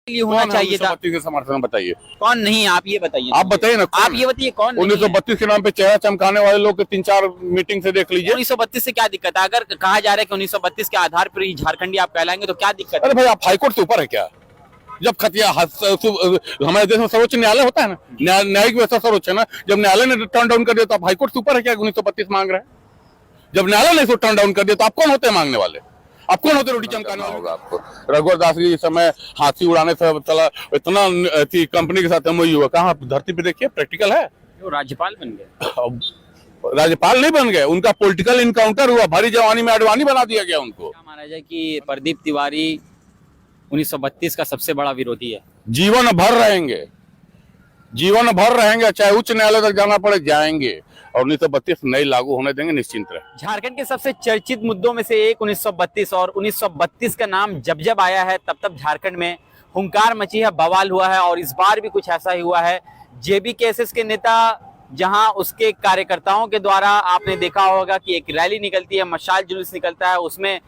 लिए होना चाहिए था। 1932 के समर्थन में बताइए कौन नहीं, आप ये बताइए। आप बताइए ना, आप ये बताइए कौन नहीं है? 1932 के नाम पे चेहरा चमकाने वाले लोग के 3-4 मीटिंग से देख लीजिए। 1932 से क्या दिक्कत है? अगर कहा जा रहा है कि 1932 के आधार पर ही झारखंडी आप कहलाएंगे तो क्या दिक्कत है? अरे भाई, आप हाईकोर्ट से ऊपर है क्या? जब खतिया हमारे देश में सर्वोच्च न्यायालय होता है ना, न्यायिक व्यवस्था सर्वोच्च है ना, जब न्यायालय ने टर्न डाउन कर दिया तो आप हाईकोर्ट से ऊपर है क्या? 1932 मांग रहे हैं। जब न्यायालय ने इसको टर्न डाउन कर दिया तो आप कौन होते हैं मांगने वाले? आप कौन होते रोटी चमकाने वाले? होगा आपको रघुवर दास जी समय हाथी उड़ाने से चला, इतना कंपनी के साथ एमओयू हुआ, कहाँ धरती पे देखिए प्रैक्टिकल है। वो राज्यपाल बन गए। राज्यपाल नहीं बन गए, उनका पॉलिटिकल इनकाउंटर हुआ, भारी जवानी में अडवाणी बना दिया गया उनको। क्या माना जाए कि प्रदीप तिवारी 1932 का सबसे बड़ा विरोधी है? जीवन भर रहेंगे, जीवन भर रहेंगे, चाहे उच्च न्यायालय तक जाना पड़े जाएंगे, और 1932 नहीं लागू होने देंगे, निश्चिंत रहे। झारखंड के सबसे चर्चित मुद्दों में से एक 1932 और 1932 का नाम जब जब आया है तब तब झारखंड में हुंकार मची है, बवाल हुआ है। और इस बार भी कुछ ऐसा ही हुआ है। जेबीकेएसएस के नेता, जहां उसके कार्यकर्ताओं के द्वारा आपने देखा होगा कि एक रैली निकलती है, मशाल जुलूस निकलता है, उसमें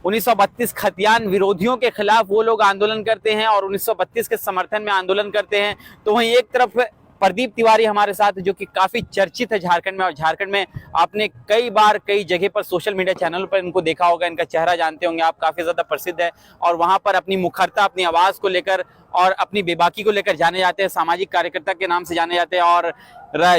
1932 खतियान विरोधियों के खिलाफ वो लोग आंदोलन करते हैं और 1932 के समर्थन में आंदोलन करते हैं। तो वहीं एक तरफ प्रदीप तिवारी हमारे साथ, जो कि काफी चर्चित है झारखंड में, और झारखंड में आपने कई बार कई जगह पर सोशल मीडिया चैनल पर इनको देखा होगा, इनका चेहरा जानते होंगे आप, काफी ज्यादा प्रसिद्ध है और वहां पर अपनी मुखरता, अपनी आवाज को लेकर और अपनी बेबाकी को लेकर जाने जाते हैं, सामाजिक कार्यकर्ता के नाम से जाने जाते हैं। और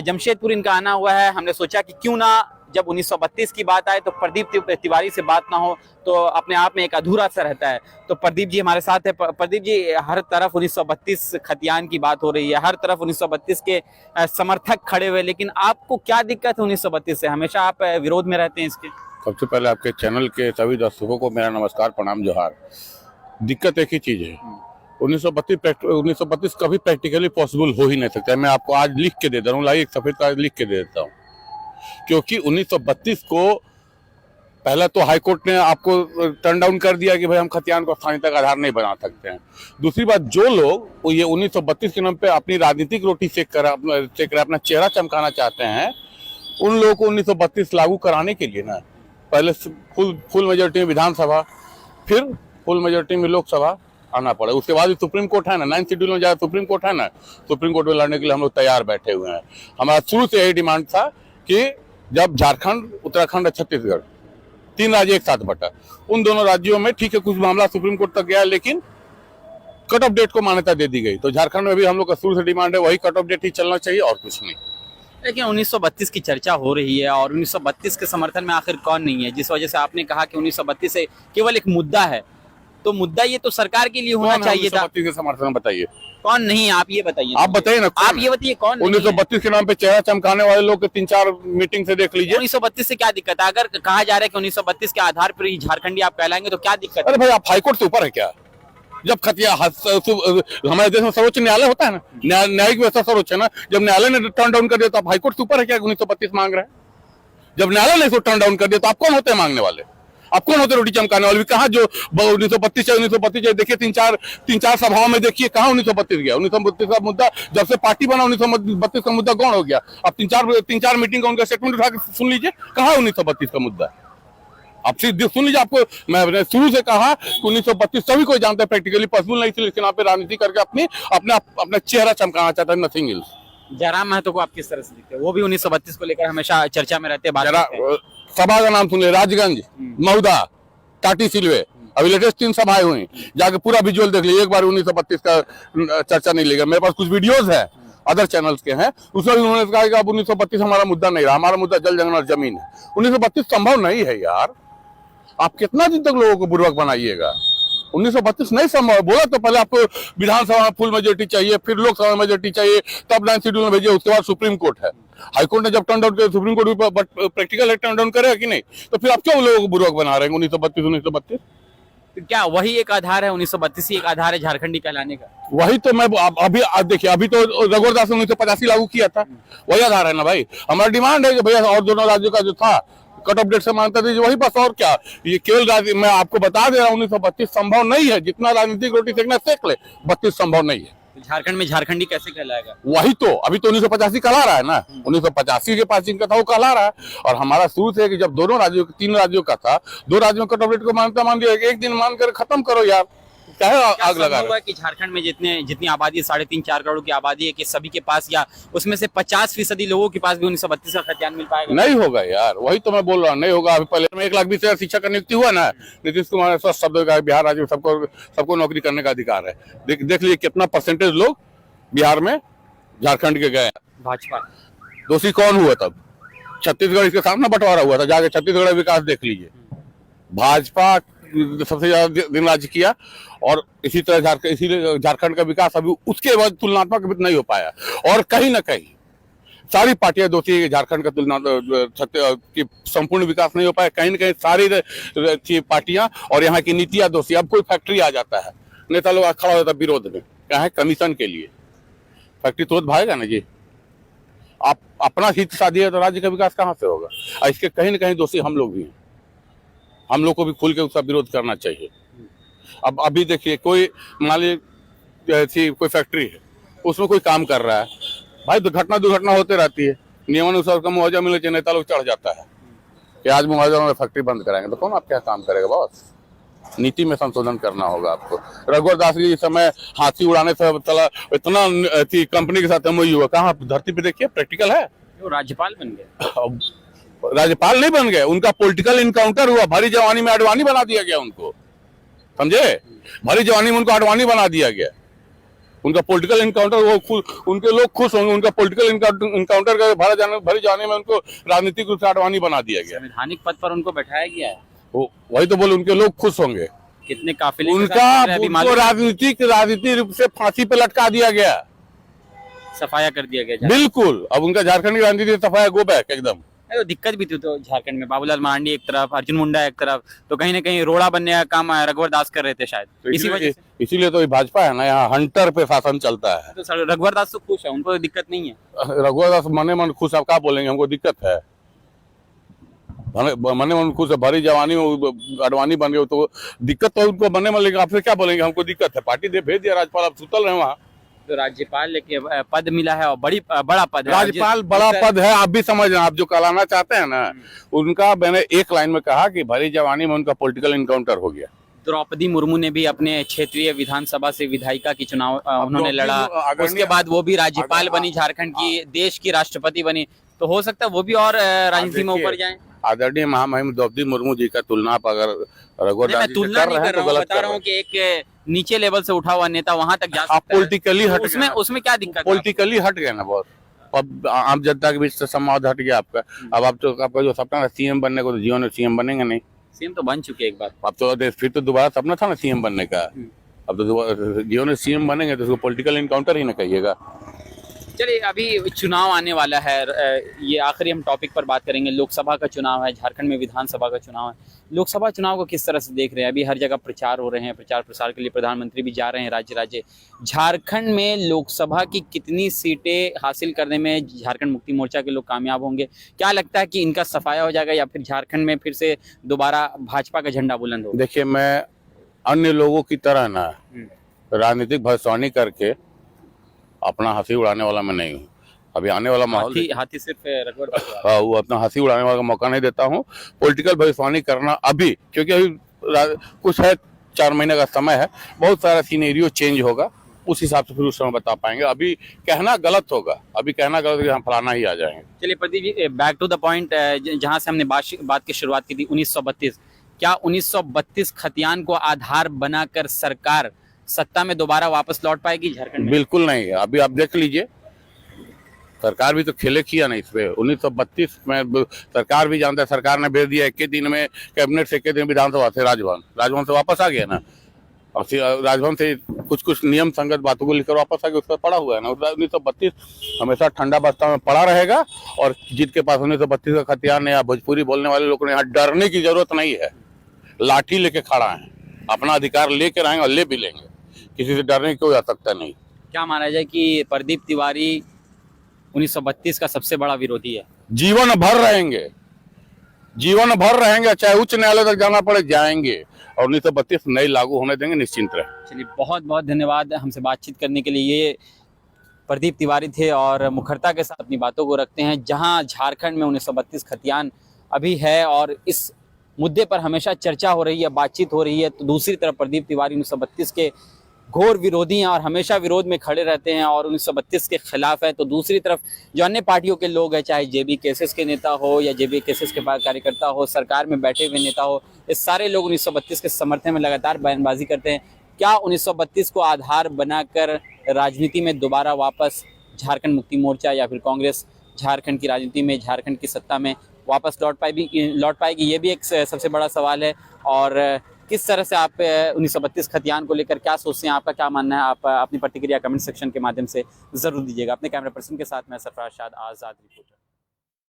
जमशेदपुर इनका आना हुआ है। हमने सोचा कि क्यों ना जब 1932 की बात आए तो प्रदीप तिवारी से बात ना हो तो अपने आप में एक अधूरा सा रहता है। तो प्रदीप जी हमारे साथ है। प्रदीप जी, हर तरफ 1932 खतियान की बात हो रही है, हर तरफ 1932 के समर्थक खड़े हुए, लेकिन आपको क्या दिक्कत है 1932 से? हमेशा आप विरोध में रहते हैं इसके। सबसे पहले आपके चैनल के सभी दर्शकों को मेरा नमस्कार, प्रणाम, जोहार। दिक्कत एक ही चीज है, 1932 कभी प्रैक्टिकली पॉसिबल हो ही नहीं सकता। मैं आपको आज लिख के दे रहा हूँ, लाइए एक सफेद कागज लिख के दे देता हूँ। क्योंकि 1932 को पहला तो हाईकोर्ट ने आपको टर्न डाउन कर दिया कि भाई हम खतियान को स्थानीय तक आधार नहीं बना सकते हैं। दूसरी बात, जो लोग ये 1932 के नाम पे अपनी राजनीतिक रोटी सेक कर अपना चेहरा चमकाना चाहते हैं, उन लोगों को 1932 लागू कराने के लिए ना पहले फुल मेजोरिटी में विधानसभा, फिर फुल मेजोरिटी में लोकसभा आना पड़े। उसके बाद सुप्रीम कोर्ट है ना, 9 शेड्यूल में जाए सुप्रीम कोर्ट है ना, सुप्रीम कोर्ट में लड़ने के लिए हम लोग तैयार बैठे हुए हैं। हमारा शुरू से यही डिमांड था कि जब झारखंड, उत्तराखंड और छत्तीसगढ़ 3 राज्य एक साथ बटा, उन दोनों राज्यों में ठीक है कुछ मामला सुप्रीम कोर्ट तक गया, लेकिन कट ऑफ डेट को मान्यता दे दी गई। तो झारखंड में भी हम लोग का शुरू से डिमांड है वही कट ऑफ डेट ही चलना चाहिए और कुछ नहीं। लेकिन 1932 की चर्चा हो रही है और 1932 के समर्थन में आखिर कौन नहीं है, जिस वजह से आपने कहा कि 1932 से केवल एक मुद्दा है, तो मुद्दा ये तो सरकार के लिए होना चाहिए था। 1932 के समर्थन में बताइए कौन नहीं, आप ये बताइए। आप बताइए ना, आप ये बताइए कौन 1932 के नाम पे चेहरा चमकाने वाले लोग के 3-4 मीटिंग से देख लीजिए। 1932 से क्या दिक्कत है? अगर कहा जा रहा है कि 1932 के आधार पर ही झारखंडी आप कहलाएंगे तो क्या दिक्कत है? अरे भाई, आप हाईकोर्ट से ऊपर है क्या? जब खतिया हमारे देश में सर्वोच्च न्यायालय होता है ना, न्यायिक व्यवस्था सर्वोच्च है ना, जब न्यायालय ने टर्न डाउन कर दिया तो आप हाईकोर्ट से ऊपर है क्या? 1932 मांग रहे हैं। जब न्यायालय ने इसको टर्न डाउन कर दिया तो आप कौन होते हैं मांगने वाले? आप कौन होते रोटी चमकाने वाले? कहाँ जो 1932 देखिए, 3-4 सभाओं में देखिए, कहाँ 1932 गया? 1932 का मुद्दा जब से पार्टी बना 1932 का मुद्दा गौण हो गया। अब 3-4 मीटिंग का उनका स्टेटमेंट उठा के सुन लीजिए, कहाँ 1932 का मुद्दा है? आप सीधे सुन लीजिए। आपको मैं शुरू से कहा कि 1932 सभी कोई जानता है प्रैक्टिकली पॉसिबल नहीं थी, लेकिन आप राजनीति करके अपना चेहरा चमकाना चाहता है, नथिंग एल्स। जयराम महतो को आप किस तरह से देखते हैं? वो भी 1932 को लेकर हमेशा चर्चा में रहते हैं। सभा का नाम सुन ले, राजगंज, महुदा, टाटी सिलवे, अभी लेटेस्ट 3 सभाएं हुई, जाके पूरा विजुअल देख लीजिए। एक बार 1932 का चर्चा नहीं लेगा। मेरे पास कुछ वीडियोज है अदर चैनल्स के हैं, उसमें भी उन्होंने कहा कि अब 1932 हमारा मुद्दा नहीं रहा, हमारा मुद्दा जल जंगल और जमीन है। 1932 संभव नहीं है यार। आप कितना दिन तक लोगों को बुर्बक बनाइएगा? 1932 नहीं संभव। बोला तो पहले आपको विधानसभा में फुल मेजोरिटी चाहिए, फिर लोकसभा में मेजोरिटी चाहिए, तब 9 शेड्यूल में भेजिए, उसके बाद सुप्रीम कोर्ट है। हाईकोर्ट ने जब टर्न डाउन किया, सुप्रीम कोर्ट भी प्रैक्टिकल टर्न डाउन करेगा कि नहीं? तो फिर आप क्यों लोगों को बुर्बक बना रहे हैं? 1932 क्या वही एक आधार है? 1932 ही एक आधार है झारखंडी कहलाने का? वही तो मैं अभी देखिए, अभी तो रघुवर दास ने 1985 लागू किया था, वही आधार है ना भाई। हमारा डिमांड है कि भैया और दोनों राज्यों का जो था कट ऑफ डेट से मानता दीजिए, वही बस। और क्या, ये केवल मैं आपको बता दे रहा हूँ 1932 संभव नहीं है। जितना राजनीतिक रोटी सेकना सेक ले, 32 संभव नहीं है। झारखंड में झारखंडी कैसे कहलाएगा? वही तो अभी तो 1985 कहला रहा है ना, 1985 के पास जिनका था वो कहला रहा है। और हमारा शुरू से कि जब 3 राज्यों का था, 2 राज्यों में कट ऑफ डेट को मानता मान दिया, एक दिन मानकर खत्म करो यार। क्या है क्या आग लगा संभव रहे है कि झारखंड में जितनी आबादी 3.5-4 करोड़ की आबादी है कि सभी के पास या उसमें से 50% लोगों के पास भी 1932 का खतियान मिल पाएगा? नहीं होगा यार, वही तो मैं बोल रहा हूँ, नहीं होगा। अभी पहले में 1,20,000 शिक्षक का नियुक्ति हुआ ना, नीतीश कुमार ने स्पष्ट शब्दों का बिहार राज्य में सबको नौकरी करने का अधिकार है। देख लीजिए कितना परसेंटेज लोग बिहार में झारखंड के गए। भाजपा दोषी कौन हुआ तब? छत्तीसगढ़ इसके सामने बंटवारा हुआ था, जाके छत्तीसगढ़ का विकास देख लीजिए। भाजपा सबसे ज्यादा दिन राज्य किया और इसी तरह इसीलिए झारखंड का विकास अभी उसके बाद तुलनात्मक नहीं हो पाया। और कहीं ना कहीं सारी पार्टियां दोषी है झारखंड का तुलना की संपूर्ण विकास नहीं हो पाया। कहीं ना कहीं सारी पार्टियां और यहाँ की नीतियां दोषी। अब कोई फैक्ट्री आ जाता है, नेता लोग खड़ा हो जाता है विरोध में, क्या है कमीशन के लिए। फैक्ट्री तुरंत भागेगा ना जी। आप अपना हित साधी है तो राज्य का विकास कहाँ से होगा? और इसके कहीं ना कहीं दोषी हम लोग भी हैं। हम लोग को भी खुल के उसका विरोध करना चाहिए। अब अभी देखिए कोई मान लीजिए कोई फैक्ट्री है, उसमें कोई काम कर रहा है, भाई दुर्घटना होते रहती है। नियमानुसार का मुआवजा मिलने चाहिए, नेता लोग चढ़ जाता है कि आज मुआवजा में फैक्ट्री बंद कराएंगे, तो कौन आप क्या काम करेगा बॉस? नीति में संशोधन करना होगा आपको। रघुवर दास जी इस समय हाथी उड़ाने से इतना कंपनी के साथ MOU हुआ, कहाँ धरती पे देखिए प्रैक्टिकल है? वो राज्यपाल बन गए। राज्यपाल नहीं बन गए, उनका पॉलिटिकल इनकाउंटर हुआ। भरी जवानी में आडवाणी बना दिया गया उनको, समझे? भरी जवानी में उनको आडवाणी बना दिया गया। उनका पॉलिटिकल इनकाउंटर, वो उनके लोग खुश होंगे। उनका पॉलिटिकल इनकाउंटर कर भरी जवानी में उनको राजनीतिक रूप से आडवाणी बना दिया गया। संवैधानिक पद पर उनको बैठाया गया है, वही तो बोले उनके लोग खुश होंगे। कितने काफिले उनको राजनीतिक रूप से फांसी पे लटका दिया गया, सफाया कर दिया गया। बिल्कुल। अब उनका झारखंड की राजनीति सफाया गो बैक एकदम। तो दिक्कत भी थी तो झारखंड में, बाबूलाल मरांडी एक तरफ, अर्जुन मुंडा एक तरफ, तो कहीं ना कहीं रोड़ा बनने का काम रघुवर दास कर रहे थे शायद, तो इसी वजह से। इसीलिए तो भाजपा है ना, यहाँ हंटर पे शासन चलता है। तो रघुवर दास तो खुश है, उनको तो दिक्कत नहीं है। रघुवर दास मने मन खुश, आप क्या बोलेंगे? हमको दिक्कत है, मने मन खुश है। भरी जवानी में अडवाणी बन गए तो दिक्कत तो उनको मने मन, लेकिन आपसे क्या बोलेंगे? हमको दिक्कत है, पार्टी दे भेज दिया राज्यपाल, आप सुतल रहे वहाँ। तो राज्यपाल लेके पद मिला है और बड़ा पद है। राज्यपाल बड़ा पद है, आप भी समझ रहे हैं। आप जो कहलाना चाहते हैं ना, उनका मैंने एक लाइन में कहा कि भरी जवानी में उनका पॉलिटिकल इनकाउंटर हो गया। द्रौपदी मुर्मू ने भी अपने क्षेत्रीय विधानसभा से विधायिका की चुनाव उन्होंने लड़ा, उसके बाद वो भी राज्यपाल बनी, झारखंड की देश की राष्ट्रपति बनी। तो हो सकता है वो भी और राजनीति में ऊपर जाए। आदरणीय महामहिम द्रौपदी मुर्मू जी का तुलना आप अगर रघुवर दास जी से कर रहे हैं तो गलत बता रहा हूँ कि एक नीचे लेवल से उठा हुआ नेता वहां तक जा सकता है। आप पॉलिटिकली हट, उसमें क्या दिक्कत है? पॉलिटिकली हट गए ना बहुत। अब आम जनता के बीच से संवाद हट गया आपका। अब आप तो आपका जो सपना था CM बनने को, तो जीवन में CM बनेंगे नहीं। सीएम तो बन चुके एक बार। अब तो फिर तो दोबारा सपना था ना CM बनने का। अब तो जीवन में CM बनेंगे तो उसको पॉलिटिकल इनकाउंटर ही ना कहिएगा। चलिए, अभी चुनाव आने वाला है, ये आखिरी हम टॉपिक पर बात करेंगे। लोकसभा का चुनाव है, झारखंड में विधानसभा का चुनाव है। लोकसभा चुनाव को किस तरह से देख रहे हैं? अभी हर जगह प्रचार हो रहे हैं, प्रचार प्रसार के लिए प्रधानमंत्री भी जा रहे हैं राज्य। झारखंड में लोकसभा की कितनी सीटें हासिल करने में झारखंड मुक्ति मोर्चा के लोग कामयाब होंगे? क्या लगता है कि इनका सफाया हो जाएगा या फिर झारखंड में फिर से दोबारा भाजपा का झंडा बुलंद होगा? देखिए, मैं अन्य लोगों की तरह ना राजनीतिक भविष्यवाणी करके अपना हंसी उड़ाने वाला मैं नहीं हूँ। अभी आने वाला माहौल हाथी सिर्फ रघुवर दास, हाँ, वो अपना हंसी उड़ाने वाला मौका नहीं देता हूँ। पॉलिटिकल भविष्यवाणी करना अभी, क्योंकि अभी कुछ है, 4 महीने का समय है, बहुत सारा सीनेरियो चेंज होगा, उस हिसाब से फिर उस समय बता पाएंगे। अभी कहना गलत होगा, अभी कहना गलत कि हम फलाना ही आ जाएंगे। चलिए Pradeep ji, back to the point, जहाँ से हमने बात की शुरुआत की थी, 1932। क्या 1932 खतियान को आधार बनाकर सरकार सत्ता में दोबारा वापस लौट पाएगी झारखंड में? बिल्कुल नहीं। अभी आप देख लीजिए, सरकार भी तो खेले किया नहीं इस पे। 1932 में सरकार भी जानता है, सरकार ने भेज दिया 21 दिन में, कैबिनेट से 21 दिन विधानसभा से राजभवन से वापस आ गया ना। और राजभवन से कुछ नियम संगत बातों को लेकर वापस आ गया, उस पर पड़ा हुआ है ना। 1932 हमेशा ठंडा बस्ता में पड़ा रहेगा। और जिसके पास 1932 का खतियान या भोजपुरी बोलने वाले लोगों ने, यहाँ डरने की जरूरत नहीं है। लाठी लेके खड़ा है, अपना अधिकार लेके रहेंगे और ले भी लेंगे, किसी से डरने की कोई आवश्यकता नहीं। क्या माना जाए कि प्रदीप तिवारी 1932 का सबसे बड़ा विरोधी है? जीवन भर रहेंगे, चाहे उच्च न्यायालय तक जाना पड़े जाएंगे, और 1932 नई लागू होने देंगे, निश्चिंत रहे। चलिए, बहुत बहुत धन्यवाद हमसे बातचीत करने के लिए। ये प्रदीप तिवारी थे और मुखरता के साथ अपनी बातों को रखते हैं। जहां झारखंड में 1932 खतियान अभी है और इस मुद्दे पर हमेशा चर्चा हो रही है, बातचीत हो रही है, तो दूसरी तरफ प्रदीप तिवारी 1932 के घोर विरोधी हैं और हमेशा विरोध में खड़े रहते हैं और 1932 के खिलाफ है। तो दूसरी तरफ जो अन्य पार्टियों के लोग हैं, चाहे जेबी केसेस के नेता हो या जेबी केसेस के कार्यकर्ता हो, सरकार में बैठे हुए नेता हो, ये सारे लोग 1932 के समर्थन में लगातार बयानबाजी करते हैं। क्या 1932 को आधार बनाकर राजनीति में दोबारा वापस झारखंड मुक्ति मोर्चा या फिर कांग्रेस झारखंड की राजनीति में, झारखंड की सत्ता में वापस लौट पाएगी, ये भी एक सबसे बड़ा सवाल है। और किस तरह से आप 1932 खतियान को लेकर क्या सोचते हैं, आपका क्या मानना है, आप अपनी प्रतिक्रिया कमेंट सेक्शन के माध्यम से जरूर दीजिएगा। अपने कैमरा पर्सन के साथ मैं सरफराज शाद, आज़ाद रिपोर्टर।